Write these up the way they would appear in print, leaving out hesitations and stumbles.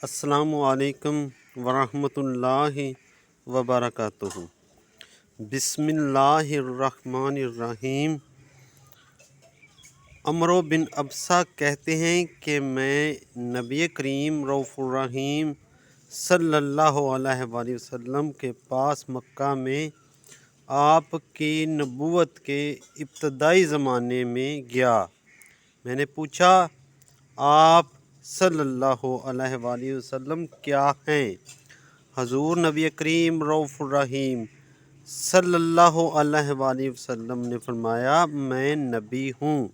السلام علیکم ورحمۃ اللہ وبرکاتہ۔ بسم اللہ الرحمن الرحیم۔ عمرو بن ابسہ کہتے ہیں کہ میں نبی کریم رؤوف الرحیم صلی اللہ علیہ وآلہ وسلم کے پاس مکہ میں آپ کی نبوت کے ابتدائی زمانے میں گیا۔ میں نے پوچھا آپ صلی اللہ علیہ وآلہ وسلم کیا ہیں؟ حضور نبی کریم رؤوف الرحیم صلی اللہ علیہ وآلہ وسلم نے فرمایا میں نبی ہوں۔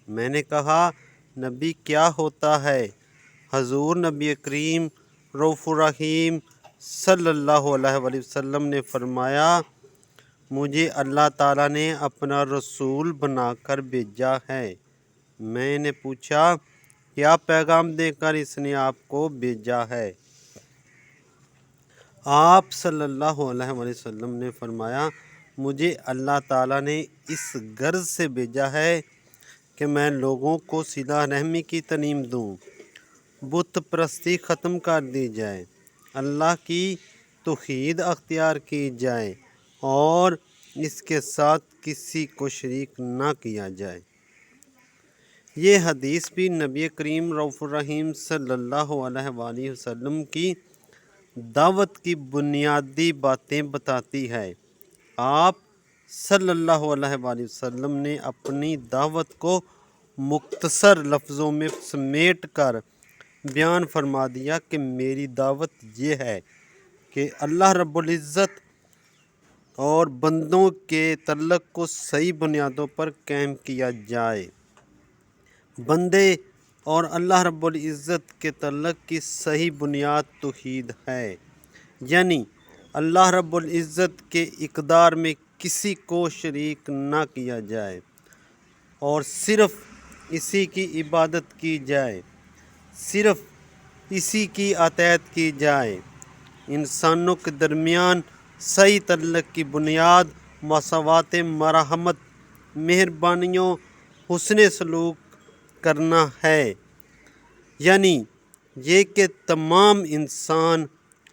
میں نے کہا نبی کیا ہوتا ہے؟ حضور نبی کریم رؤوف الرحیم صلی اللہ علیہ وآلہ وسلم نے فرمایا مجھے اللہ تعالیٰ نے اپنا رسول بنا کر بھیجا ہے۔ میں نے پوچھا کیا پیغام دے کر اس نے آپ کو بھیجا ہے؟ آپ صلی اللہ علیہ وآلہ وسلم نے فرمایا مجھے اللہ تعالیٰ نے اس غرض سے بھیجا ہے کہ میں لوگوں کو صلہ رحمی کی تعلیم دوں، بت پرستی ختم کر دی جائے، اللہ کی توحید اختیار کی جائے اور اس کے ساتھ کسی کو شریک نہ کیا جائے۔ یہ حدیث بھی نبی کریم رؤوف الرحیم صلی اللہ علیہ وآلہ وسلم کی دعوت کی بنیادی باتیں بتاتی ہے۔ آپ صلی اللہ علیہ وآلہ وسلم نے اپنی دعوت کو مختصر لفظوں میں سمیٹ کر بیان فرما دیا کہ میری دعوت یہ ہے کہ اللہ رب العزت اور بندوں کے تعلق کو صحیح بنیادوں پر قائم کیا جائے۔ بندے اور اللہ رب العزت کے تعلق کی صحیح بنیاد توحید ہے، یعنی اللہ رب العزت کے اقدار میں کسی کو شریک نہ کیا جائے اور صرف اسی کی عبادت کی جائے، صرف اسی کی اطاعت کی جائے۔ انسانوں کے درمیان صحیح تعلق کی بنیاد مساوات، مرحمت، مہربانیوں، حسن سلوک کرنا ہے، یعنی یہ کہ تمام انسان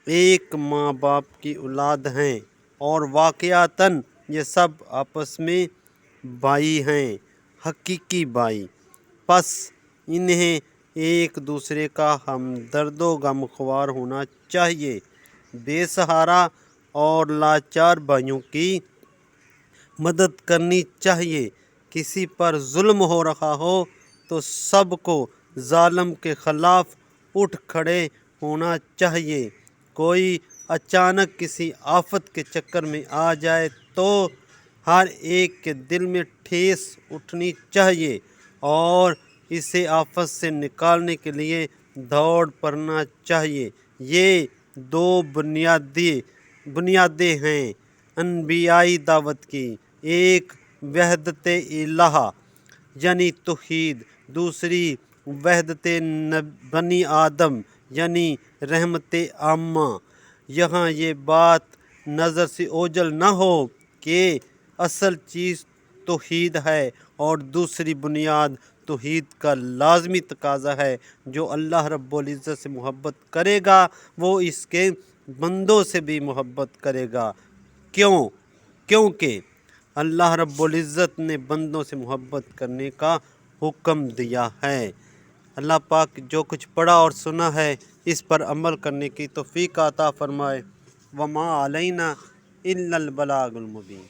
ایک ماں باپ کی اولاد ہیں اور واقعتاً یہ سب آپس میں بھائی ہیں، حقیقی بھائی۔ پس انہیں ایک دوسرے کا ہمدرد و غمخوار ہونا چاہیے، بے سہارا اور لاچار بھائیوں کی مدد کرنی چاہیے۔ کسی پر ظلم ہو رہا ہو تو سب کو ظالم کے خلاف اٹھ کھڑے ہونا چاہیے۔ کوئی اچانک کسی آفت کے چکر میں آ جائے تو ہر ایک کے دل میں ٹھیس اٹھنی چاہیے اور اسے آفت سے نکالنے کے لیے دوڑ پڑنا چاہیے۔ یہ دو بنیادیں ہیں انبیائی دعوت کی، ایک وحدت الہ یعنی توحید، دوسری وحدت بنی آدم یعنی رحمت عامہ۔ یہاں یہ بات نظر سے اوجھل نہ ہو کہ اصل چیز توحید ہے اور دوسری بنیاد توحید کا لازمی تقاضا ہے۔ جو اللہ رب العزت سے محبت کرے گا وہ اس کے بندوں سے بھی محبت کرے گا۔ کیونکہ اللہ رب العزت نے بندوں سے محبت کرنے کا حکم دیا ہے۔ اللہ پاک جو کچھ پڑھا اور سنا ہے اس پر عمل کرنے کی توفیق عطا فرمائے۔ وما علینا الا البلاغ المبین۔